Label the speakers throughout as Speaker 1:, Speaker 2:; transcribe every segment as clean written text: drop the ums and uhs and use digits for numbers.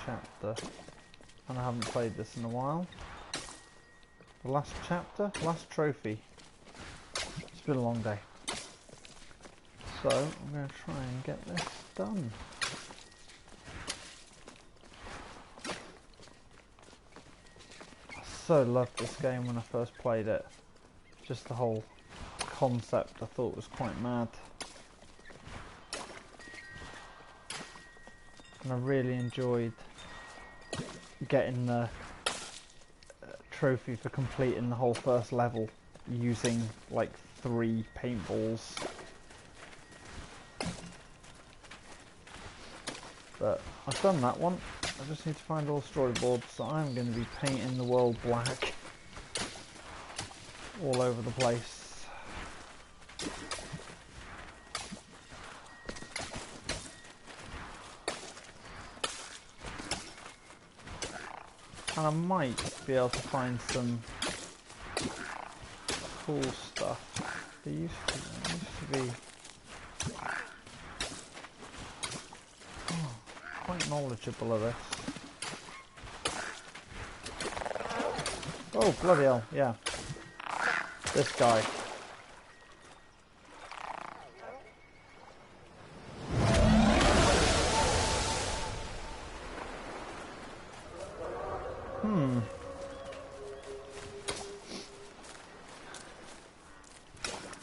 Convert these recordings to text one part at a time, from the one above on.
Speaker 1: chapter, and I haven't played this in a while. The last chapter, last trophy. It's been a long day. So, I'm going to try and get this done. I so loved this game when I first played it. Just the whole concept I thought was quite mad. And I really enjoyed getting the trophy for completing the whole first level using like 3 paintballs. But I've done that one. I just need to find all the storyboards, so I'm going to be painting the world black all over the place. And I might be able to find some cool stuff. There used to be quite knowledgeable of this. Oh, bloody hell, yeah. This guy.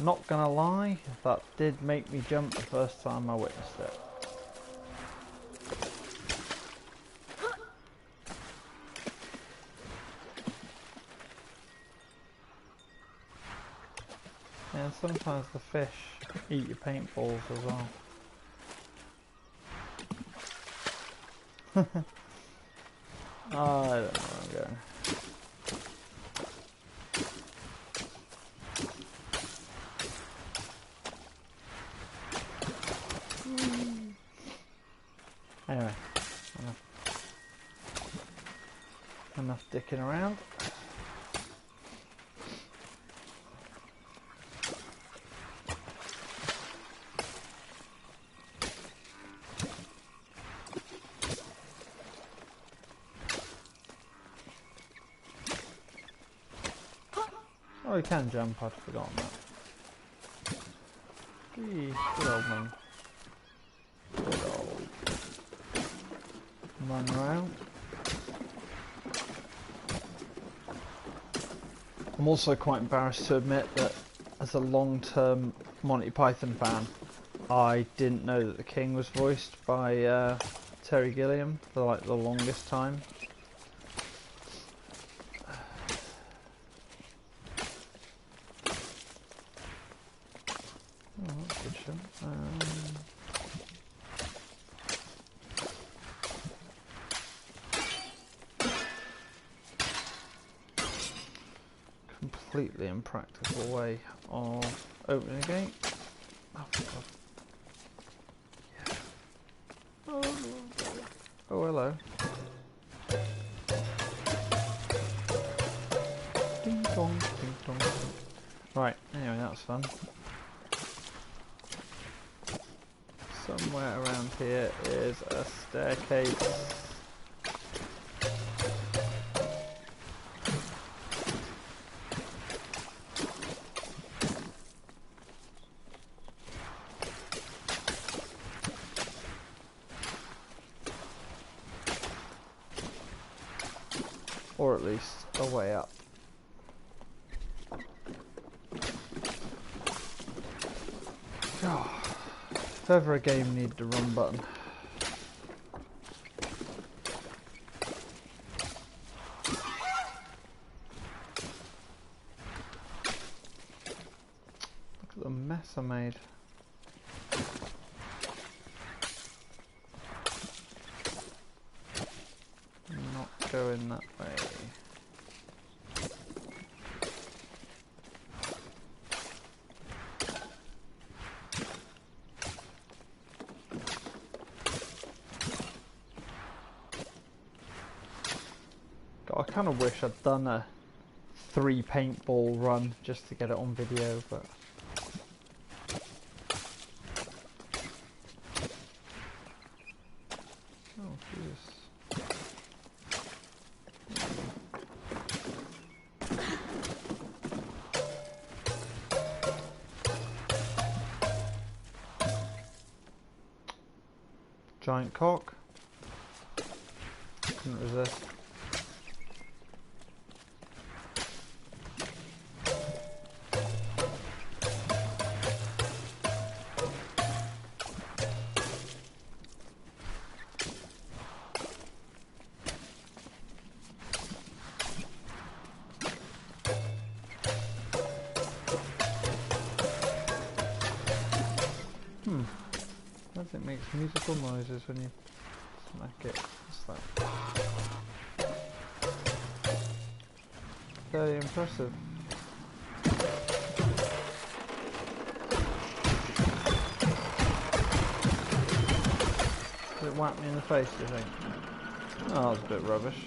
Speaker 1: Not gonna lie, that did make me jump the first time I witnessed it. And sometimes the fish eat your paintballs as well. I don't know where I'm going. Anyway, enough dicking around. Oh, you can jump, I'd forgotten that. Gee, good old man. Good old run around. I'm also quite embarrassed to admit that as a long-term Monty Python fan, I didn't know that the king was voiced by Terry Gilliam for like the longest time. Oh, that's a good shot. Completely impractical way of opening a gate. Oh, God. Yeah. Oh, hello. Ding dong, ding dong. Right, anyway, that's fun. Somewhere around here is a staircase. Or at least a way up. Oh, if ever a game needed the run button. Look at the mess I made. Not going that way. I kind of wish I'd done a 3 paintball run just to get it on video, but oh Jesus. Giant cock. Couldn't resist. It makes musical noises when you smack it. What's that? Very impressive. Did it whack me in the face, do you think? Oh, that's a bit rubbish.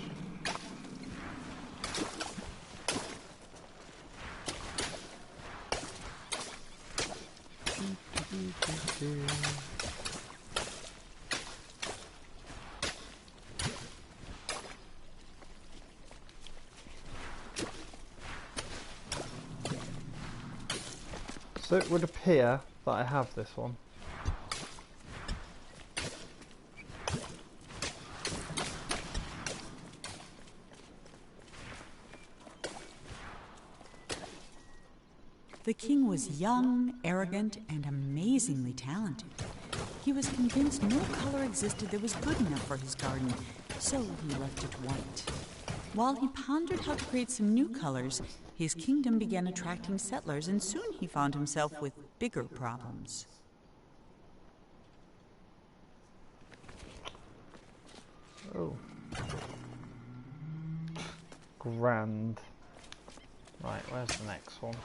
Speaker 1: So it would appear that I have this one.
Speaker 2: The king was young, arrogant, and amazingly talented. He was convinced no color existed that was good enough for his garden, so he left it white. While he pondered how to create some new colors, his kingdom began attracting settlers, and soon he found himself with bigger problems.
Speaker 1: Oh. Grand. Right, where's the next one?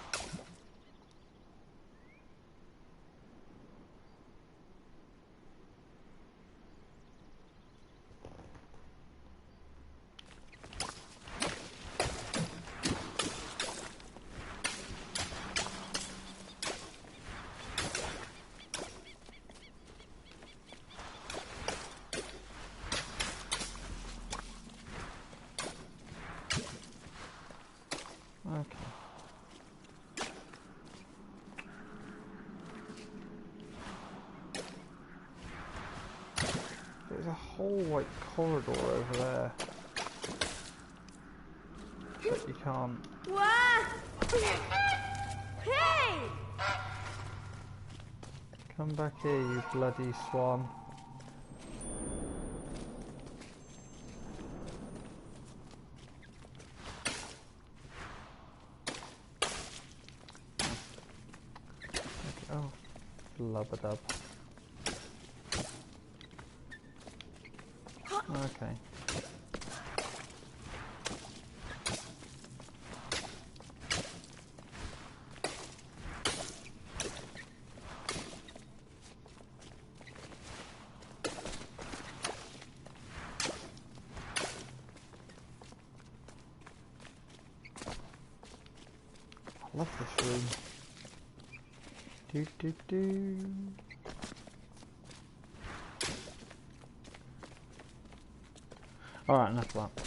Speaker 1: Okay. There's a whole like corridor over there that you can't.
Speaker 3: What? Hey!
Speaker 1: Come back here, you bloody swan. Oh, blubber-dub. Okay. I love this room. Do do do. Alright, enough of that.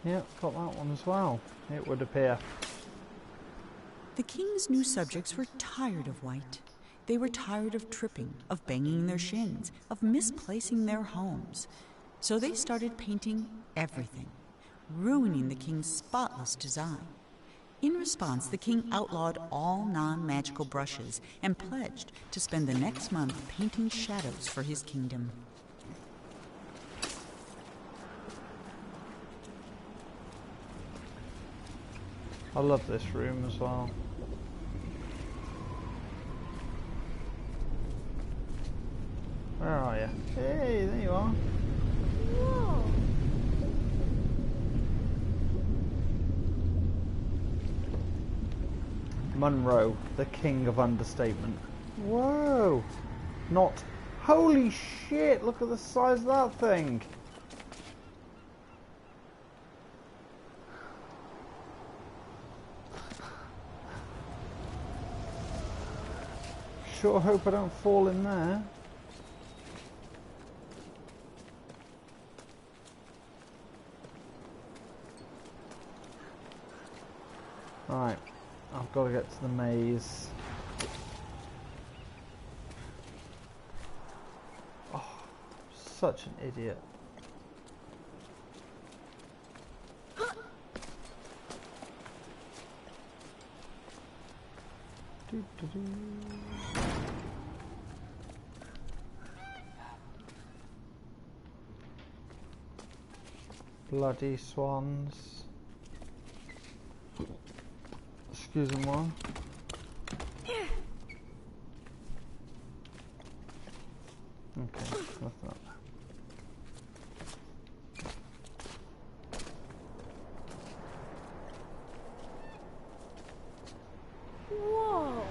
Speaker 1: Yep, got that one as well, it would appear.
Speaker 2: The king's new subjects were tired of white. They were tired of tripping, of banging their shins, of misplacing their homes. So they started painting everything, ruining the king's spotless design. In response, the king outlawed all non-magical brushes and pledged to spend the next month painting shadows for his kingdom.
Speaker 1: I love this room as well. Where are you? Hey, there you are.
Speaker 3: Whoa.
Speaker 1: Monroe, the king of understatement. Whoa! Not Holy shit, look at the size of that thing. Sure hope I don't fall in there. Right, I've got to get to the maze. Oh, such an idiot. Bloody swans. Excuse me, one. Okay, that's not that.
Speaker 3: Whoa.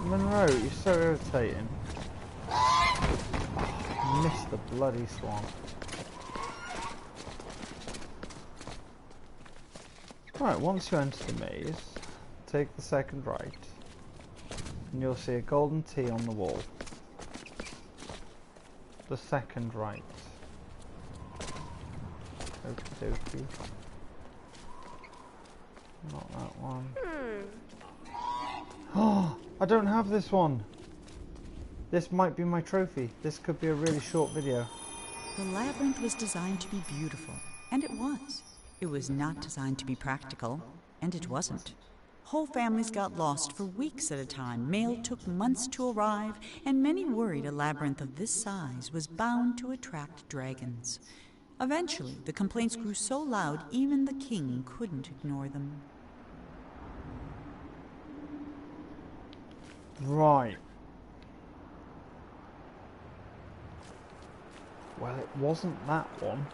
Speaker 1: Monroe, you're so irritating. Oh, missed the bloody swan. Right, once you enter the maze, take the second right, and you'll see a golden T on the wall. The second right. Okie dokie. Not that one. Oh, I don't have this one. This might be my trophy. This could be a really short video.
Speaker 2: The labyrinth was designed to be beautiful, and it was. It was not designed to be practical, and it wasn't. Whole families got lost for weeks at a time, mail took months to arrive, and many worried a labyrinth of this size was bound to attract dragons. Eventually, the complaints grew so loud even the king couldn't ignore them.
Speaker 1: Right. Well, it wasn't that one.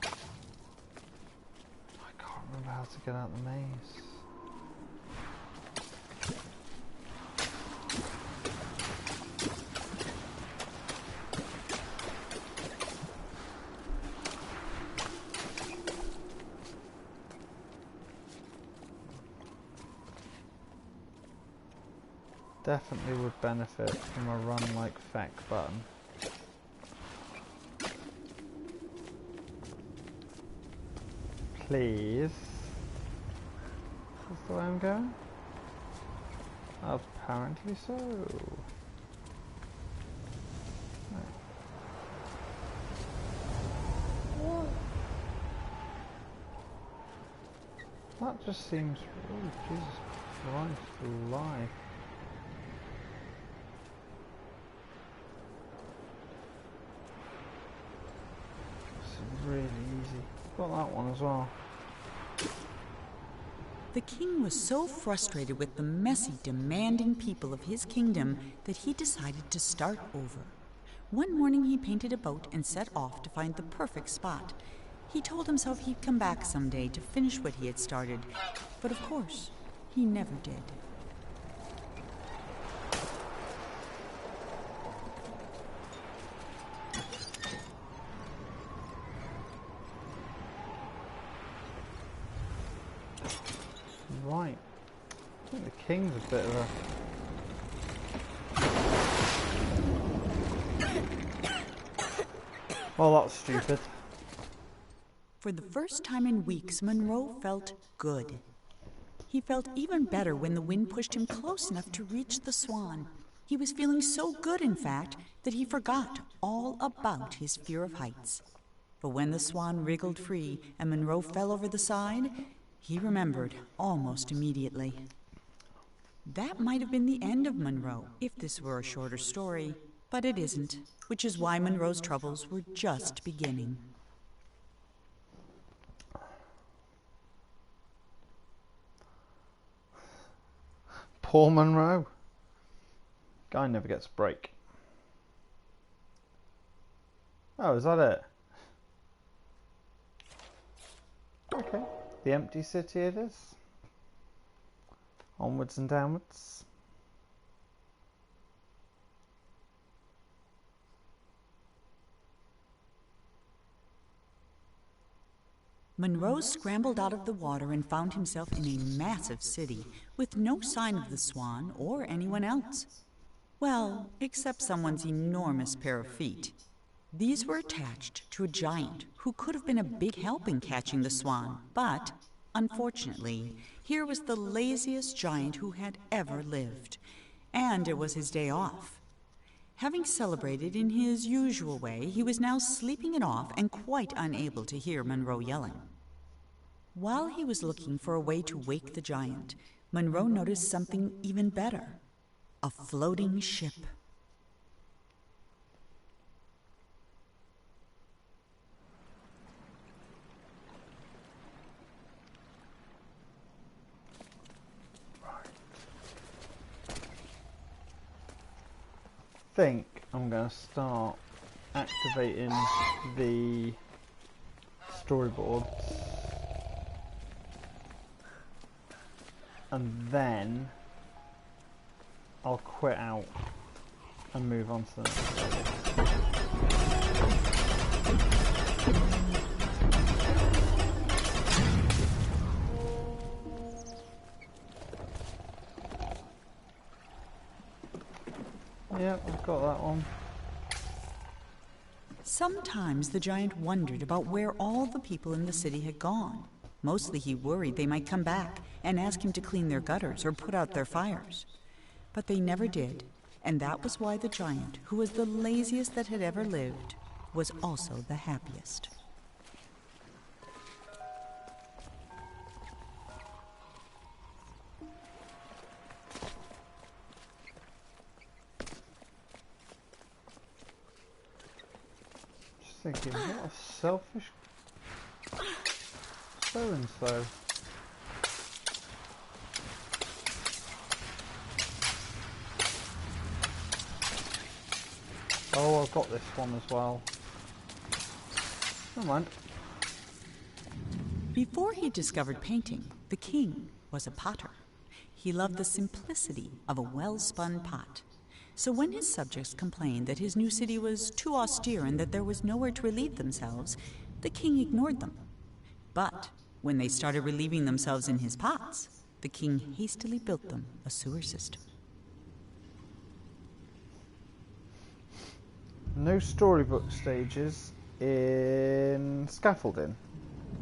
Speaker 1: I can't remember how to get out the maze. Definitely would benefit from a run like feck button. Please. Is this the way I'm going? Apparently so. Right.
Speaker 3: Whoa.
Speaker 1: That just seems... Oh, Jesus Christ alive. Really easy. Got that one as well.
Speaker 2: The king was so frustrated with the messy, demanding people of his kingdom that he decided to start over. One morning he painted a boat and set off to find the perfect spot. He told himself he'd come back someday to finish what he had started, but of course, he never did.
Speaker 1: Right. I think the king's a bit of a... Well, that's stupid.
Speaker 2: For the first time in weeks, Monroe felt good. He felt even better when the wind pushed him close enough to reach the Swan. He was feeling so good, in fact, that he forgot all about his fear of heights. But when the Swan wriggled free and Monroe fell over the side, he remembered almost immediately. That might have been the end of Monroe, if this were a shorter story, but it isn't, which is why Monroe's troubles were just beginning.
Speaker 1: Poor Monroe. Guy never gets a break. Oh, is that it? Okay, the empty city it is. Onwards and downwards.
Speaker 2: Monroe scrambled out of the water and found himself in a massive city with no sign of the Swan or anyone else. Well, except someone's enormous pair of feet. These were attached to a giant who could have been a big help in catching the Swan, but, unfortunately, here was the laziest giant who had ever lived, and it was his day off. Having celebrated in his usual way, he was now sleeping it off and quite unable to hear Monroe yelling. While he was looking for a way to wake the giant, Monroe noticed something even better: a floating ship.
Speaker 1: I think I'm going to start activating the storyboards, and then I'll quit out and move on to the next level. Yep, I've got that one.
Speaker 2: Sometimes the giant wondered about where all the people in the city had gone. Mostly he worried they might come back and ask him to clean their gutters or put out their fires. But they never did, and that was why the giant, who was the laziest that had ever lived, was also the happiest.
Speaker 1: Just thinking, what a selfish so-and-so. Oh, I've got this one as well. Never mind.
Speaker 2: Before he discovered painting, the king was a potter. He loved the simplicity of a well-spun pot. So when his subjects complained that his new city was too austere and that there was nowhere to relieve themselves, the king ignored them. But when they started relieving themselves in his pots, the king hastily built them a sewer system.
Speaker 1: No storybook stages in scaffolding.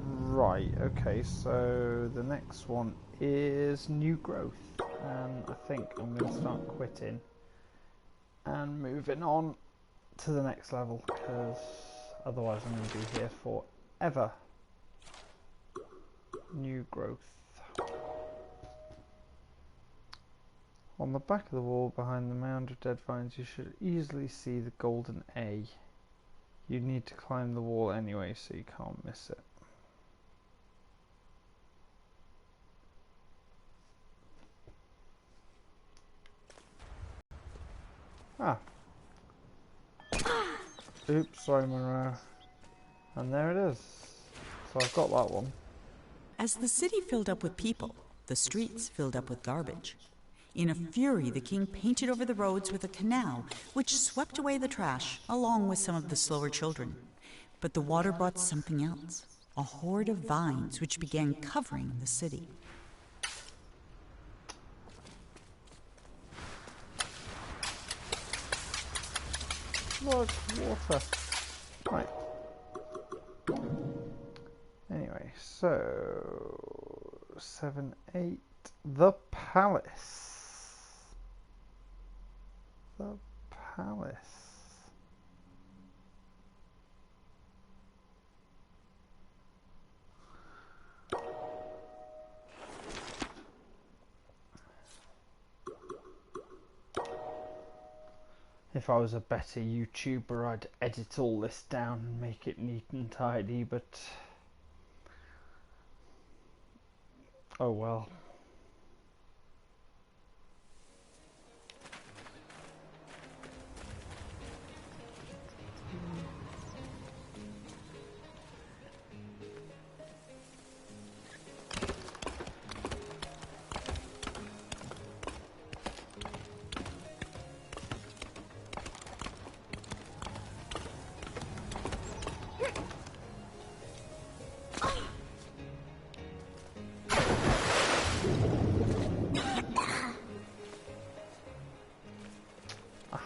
Speaker 1: Right, okay, so the next one is new growth. And I think I'm going to start quitting and moving on to the next level, because otherwise I'm going to be here forever. New growth. On the back of the wall behind the mound of dead vines you should easily see the golden A. You need to climb the wall anyway, so you can't miss it. Ah. Oops, sorry Monroe. And there it is. So I've got that one.
Speaker 2: As the city filled up with people, the streets filled up with garbage. In a fury, the king painted over the roads with a canal, which swept away the trash, along with some of the slower children. But the water brought something else, a horde of vines which began covering the city.
Speaker 1: Look, water. Right. Anyway, so 7, 8. The palace. The palace. If I was a better YouTuber, I'd edit all this down and make it neat and tidy, but oh well.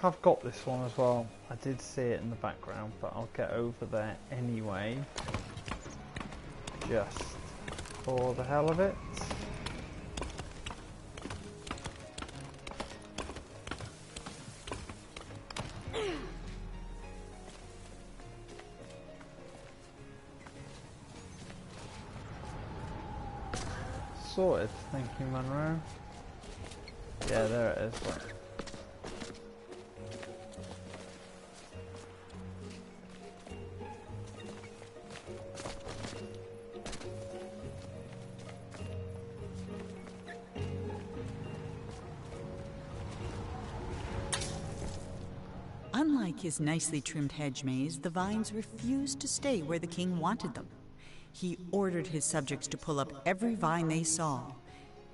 Speaker 1: have got this one as well. I did see it in the background, but I'll get over there anyway. Just for the hell of it. Sorted, thank you, Monroe. Yeah, there it is. Look.
Speaker 2: Unlike his nicely trimmed hedge maze, the vines refused to stay where the king wanted them. He ordered his subjects to pull up every vine they saw,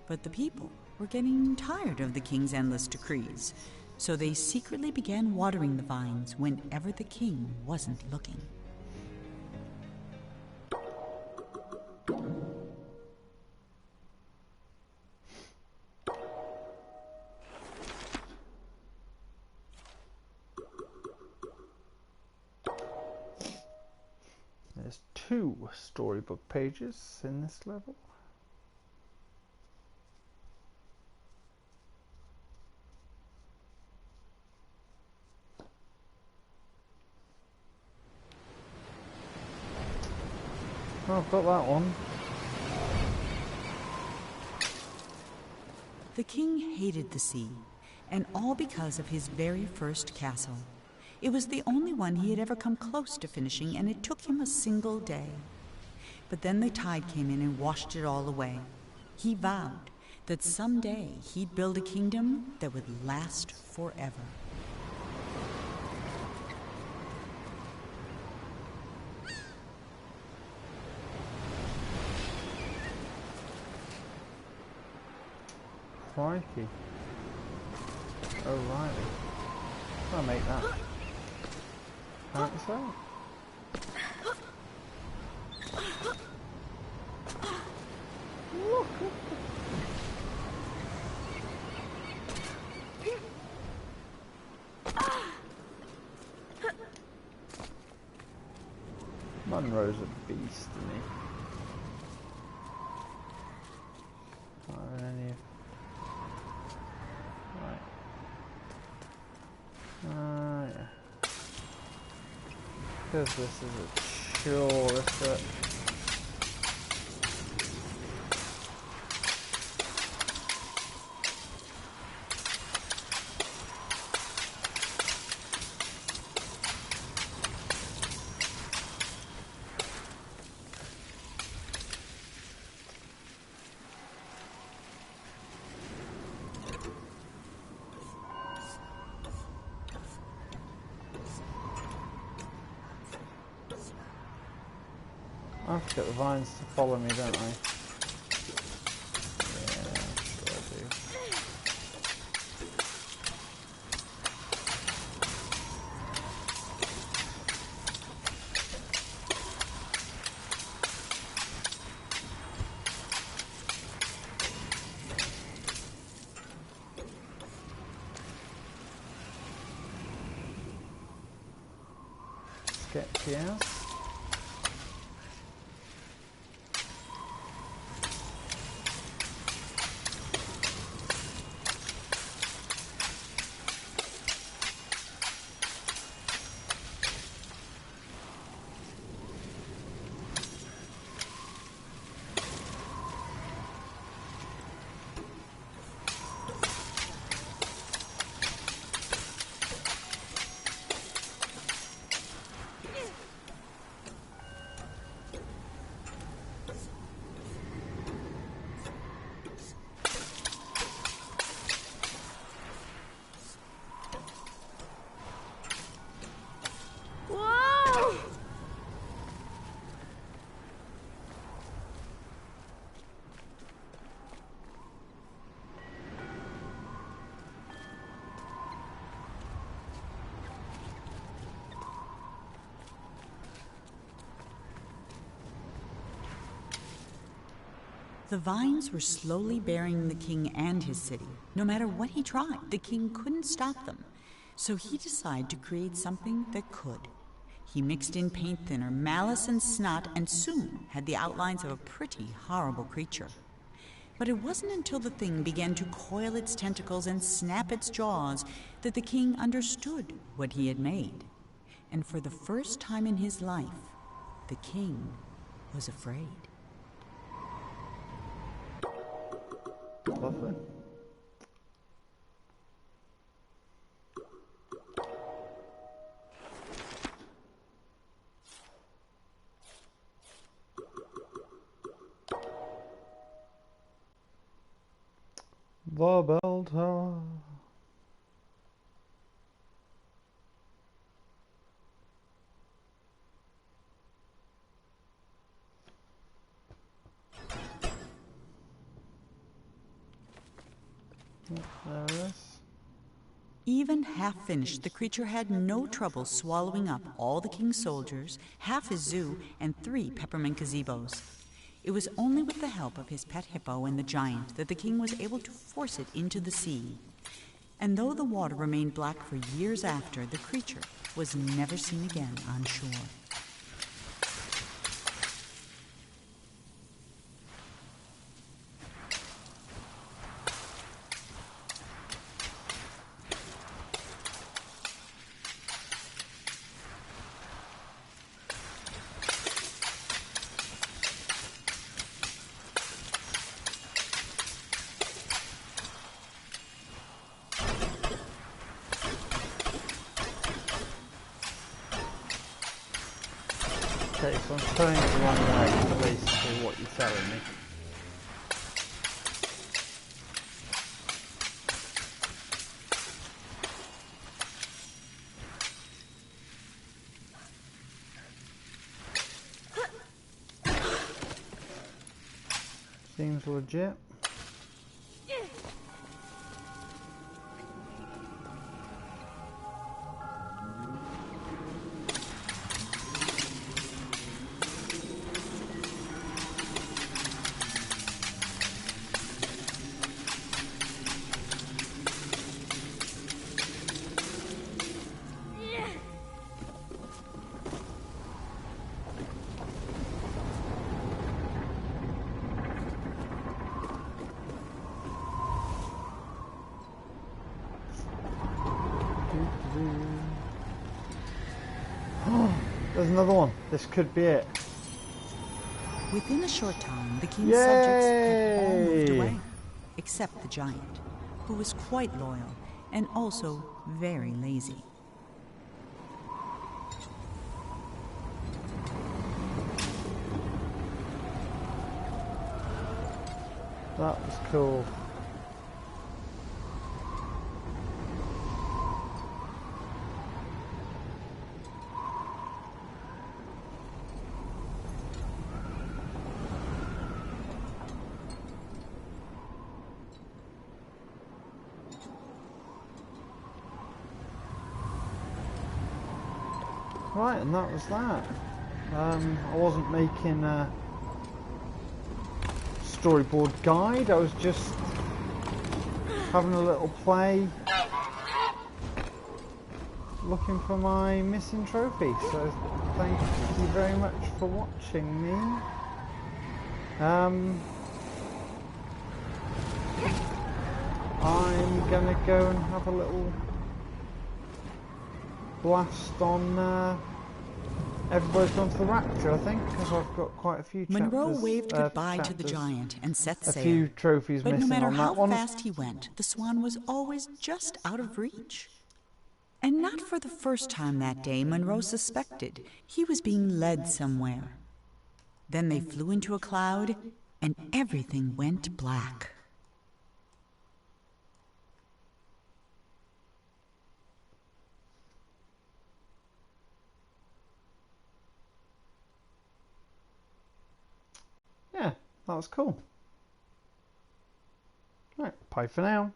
Speaker 2: but the people were getting tired of the king's endless decrees, so they secretly began watering the vines whenever the king wasn't looking.
Speaker 1: There's 2 storybook pages in this level. Oh, I've got that one.
Speaker 2: The king hated the sea, and all because of his very first castle. It was the only one he had ever come close to finishing, and it took him a single day. But then the tide came in and washed it all away. He vowed that someday he'd build a kingdom that would last forever.
Speaker 1: Crikey. O'Reilly. I'll make that. Apparently so. Look at Monroe's a beast, isn't he? Can't have any of... Right. Yeah. Because this is a chore, is it? I have to get the vines to follow me, don't I? Yeah, sure I do. Sketchy ass.
Speaker 2: The vines were slowly burying the king and his city. No matter what he tried, the king couldn't stop them. So he decided to create something that could. He mixed in paint thinner, malice, and snot, and soon had the outlines of a pretty horrible creature. But it wasn't until the thing began to coil its tentacles and snap its jaws that the king understood what he had made. And for the first time in his life, the king was afraid.
Speaker 1: Lovely. The bell tower. There it is.
Speaker 2: Even half finished, the creature had no trouble swallowing up all the king's soldiers, half his zoo, and 3 peppermint gazebos. It was only with the help of his pet hippo and the giant that the king was able to force it into the sea. And though the water remained black for years after, the creature was never seen again on shore.
Speaker 1: Okay, so I'm turning it the wrong way, is basically what you're telling me. Seems legit. There's another one. This could be it.
Speaker 2: Within a short time, the king's subjects had all moved away, except the giant, who was quite loyal and also very lazy.
Speaker 1: That was cool. Right, and that was that. I wasn't making a storyboard guide, I was just having a little play looking for my missing trophy. So thank you very much for watching me. I'm gonna go and have a little blast on Everybody's Gone to the Rapture, I think, because I've got quite a few chapters.
Speaker 2: Monroe waved goodbye to the giant and set sail.
Speaker 1: A few trophies
Speaker 2: but
Speaker 1: missing
Speaker 2: no matter
Speaker 1: on
Speaker 2: how
Speaker 1: that one.
Speaker 2: fast he went, the swan was always just out of reach. And not for the first time that day, Monroe suspected he was being led somewhere. Then they flew into a cloud, and everything went black.
Speaker 1: Yeah, that was cool. Right, bye for now.